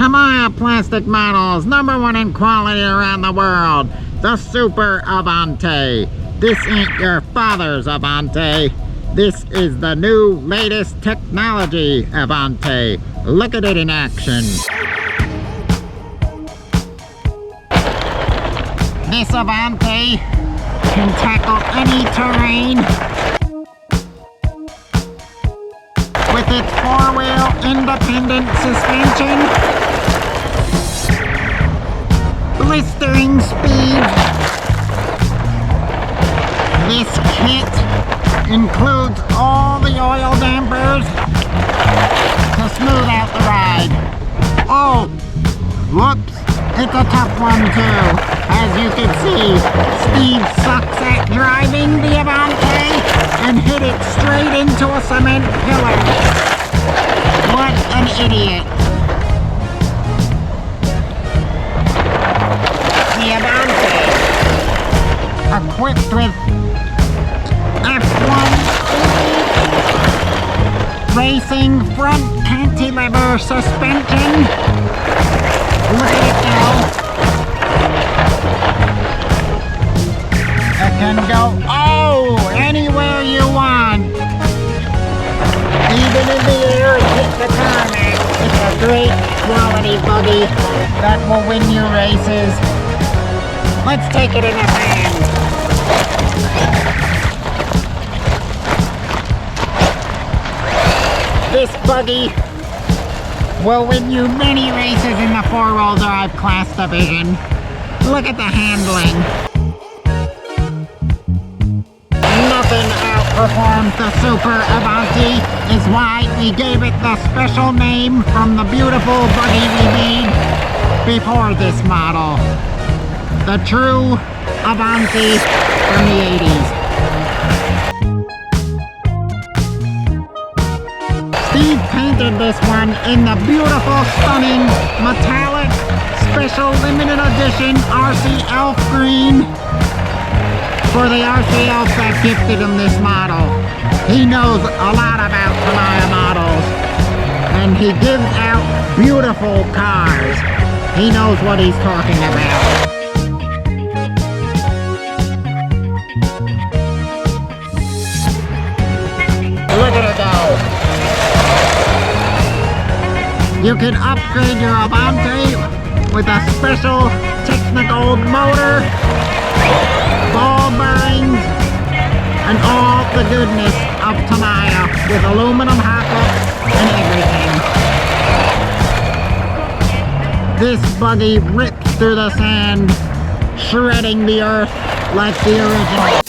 Tamiya plastic models, #1 in quality around the world. The Super Avante. This ain't your father's Avante. This is the new latest technology Avante. Look at it in action. This Avante can tackle any terrain with its 4-wheel independent suspension, blistering speed. This kit includes all the oil dampers to smooth out the ride. Oh, whoops, it's a tough one too. As you can see, Steve sucks at driving the Avante and hit it straight into a cement pillar. What an idiot. The Avante, equipped with F1 racing front cantilever suspension. Look at it go. It can go, anywhere you want. Even in the air and hit the tarmac. It's a great quality buggy that will win you races. Let's take it in a hand. This buggy will win you many races in the 4-wheel drive class division. Look at the handling. Nothing outperforms the Super Avante, is why we gave it the special name from the beautiful buggy we made before this model. The true Avante from the 80s. Steve painted this one in the beautiful, stunning, metallic, special limited edition RC Elf green for the RC Elf that gifted him this model. He knows a lot about Tamiya models, and he gives out beautiful cars. He knows what he's talking about. Look at it go. You can upgrade your Avante with a special technical motor, ball bearings, and all the goodness of Tamiya with aluminum hookups and everything. This buggy rips through the sand, shredding the earth like the original.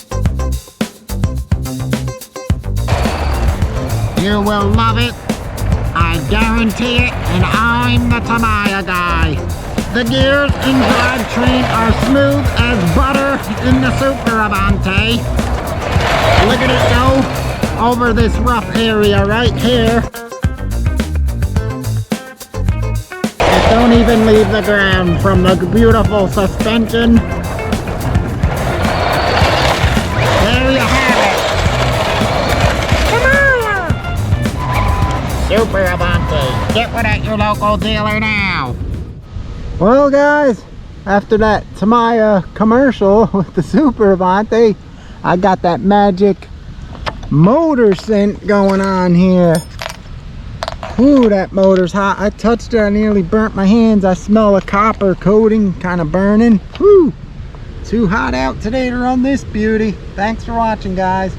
You will love it. I guarantee it, and I'm the Tamiya guy. The gears and drivetrain are smooth as butter in the Super Avante. Look at it go over this rough area right here. It don't even leave the ground from the beautiful suspension. There you have it. Super Avante. Get one at your local dealer now. Well guys, after that Tamiya commercial with the Super Avante, I got that magic motor scent going on here. Ooh, that motor's hot. I touched it, I nearly burnt my hands. I smell a copper coating kind of burning. Woo! Too hot out today to run this beauty. Thanks for watching, guys.